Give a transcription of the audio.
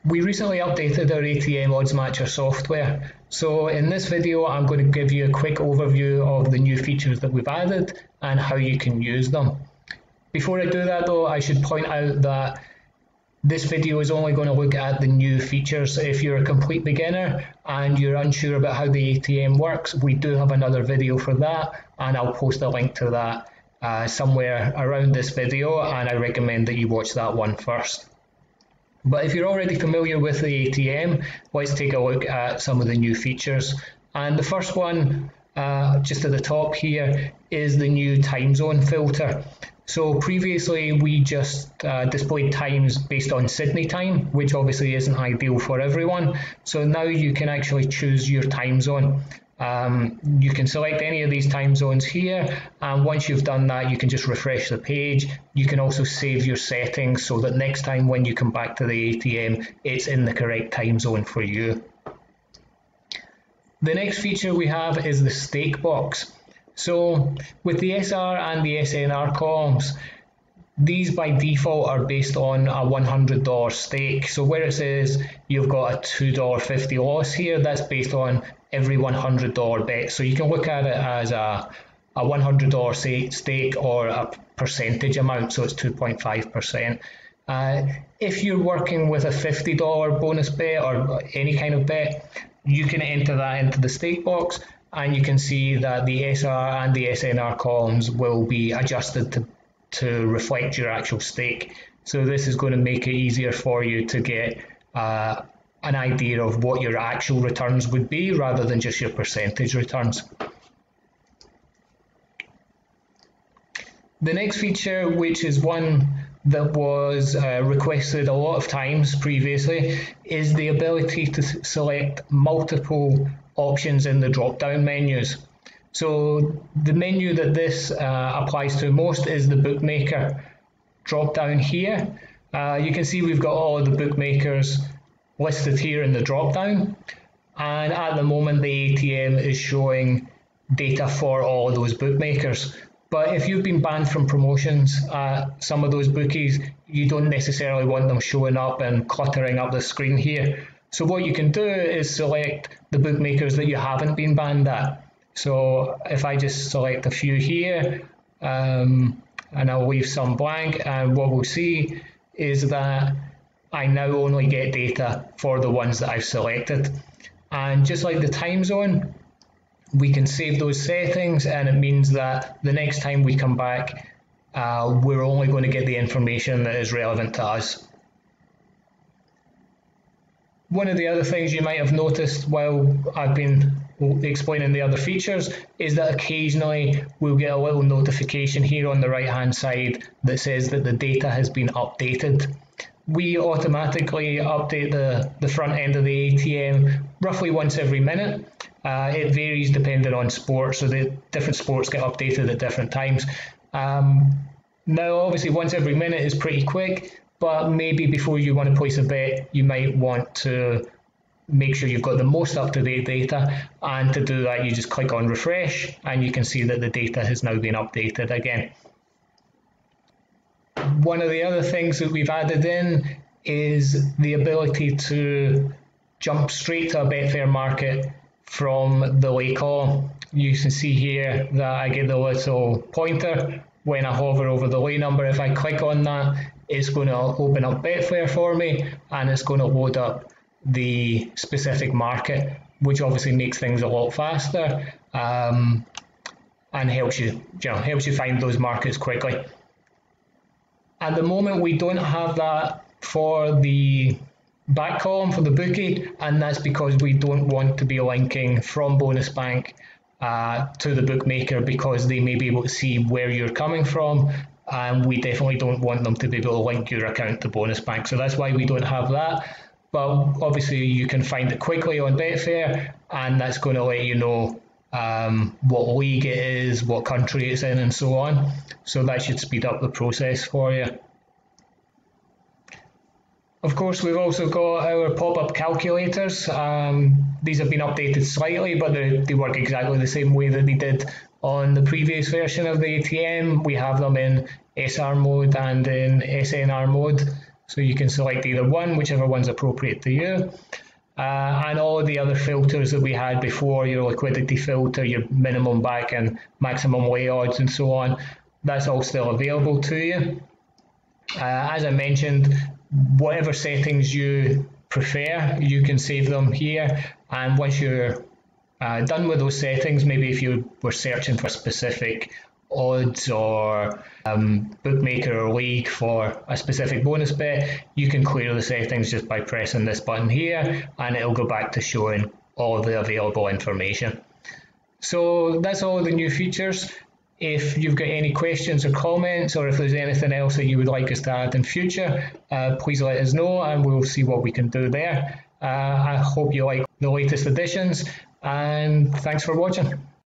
We recently updated our ATM odds matcher software, so in this video I'm going to give you a quick overview of the new features that we've added and how you can use them. Before I do that though, I should point out that this video is only going to look at the new features. If you're a complete beginner and you're unsure about how the ATM works, we do have another video for that, and I'll post a link to that somewhere around this video, and I recommend that you watch that one first. But if you're already familiar with the ATM, let's take a look at some of the new features. And the first one, just at the top here, is the new time zone filter. So previously we just displayed times based on Sydney time, which obviously isn't ideal for everyone. So now you can actually choose your time zone. You can select any of these time zones here, and once you've done that you can just refresh the page. You can also save your settings so that next time when you come back to the ATM it's in the correct time zone for you. The next feature we have is the stake box. So with the SR and the SNR columns, these by default are based on a $100 stake. So where it says you've got a $2.50 loss here, that's based on every $100 bet. So you can look at it as a $100 stake or a percentage amount, so it's 2.5%. If you're working with a $50 bonus bet or any kind of bet, you can enter that into the stake box, and you can see that the SR and the SNR columns will be adjusted to reflect your actual stake. So this is going to make it easier for you to get an idea of what your actual returns would be rather than just your percentage returns. The next feature, which is one that was requested a lot of times previously, is the ability to select multiple options in the drop-down menus. So the menu that this applies to most is the bookmaker drop down here. You can see we've got all of the bookmakers listed here in the drop down, and at the moment the ATM is showing data for all of those bookmakers. But if you've been banned from promotions at some of those bookies, you don't necessarily want them showing up and cluttering up the screen here. So what you can do is select the bookmakers that you haven't been banned at. So if I just select a few here, and I'll leave some blank, and what we'll see is that I now only get data for the ones that I've selected. And just like the time zone, we can save those settings, and it means that the next time we come back, we're only going to get the information that is relevant to us. One of the other things you might have noticed while I've been explaining the other features is that occasionally we'll get a little notification here on the right hand side that says that the data has been updated. We automatically update the front end of the ATM roughly once every minute. It varies depending on sport, so the different sports get updated at different times. Now obviously once every minute is pretty quick, but maybe before you want to place a bet you might want to make sure you've got the most up-to-date data, and to do that you just click on refresh and you can see that the data has now been updated again. One of the other things that we've added in is the ability to jump straight to a Betfair market from the lay column. You can see here that I get the little pointer when I hover over the lay number. If I click on that, it's going to open up Betfair for me, and it's going to load up the specific market, which obviously makes things a lot faster, and helps you find those markets quickly. At the moment we don't have that for the back column for the bookie, and that's because we don't want to be linking from Bonus Bank to the bookmaker, because they may be able to see where you're coming from, and we definitely don't want them to be able to link your account to Bonus Bank. So that's why we don't have that. But obviously you can find it quickly on Betfair, and that's going to let you know what league it is, what country it's in, and so on. So that should speed up the process for you. Of course, we've also got our pop-up calculators. These have been updated slightly, but they work exactly the same way that they did on the previous version of the ATM. We have them in SR mode and in SNR mode. So you can select either one, whichever one's appropriate to you. And all of the other filters that we had before, your liquidity filter, your minimum back and maximum lay odds and so on, that's all still available to you. As I mentioned, whatever settings you prefer, you can save them here, and once you're done with those settings, maybe if you were searching for specific odds or bookmaker or league for a specific bonus bet, you can clear the settings just by pressing this button here, and it'll go back to showing all of the available information. So that's all of the new features. If you've got any questions or comments, or if there's anything else that you would like us to add in future, please let us know and we'll see what we can do there. I hope you like the latest additions, and thanks for watching.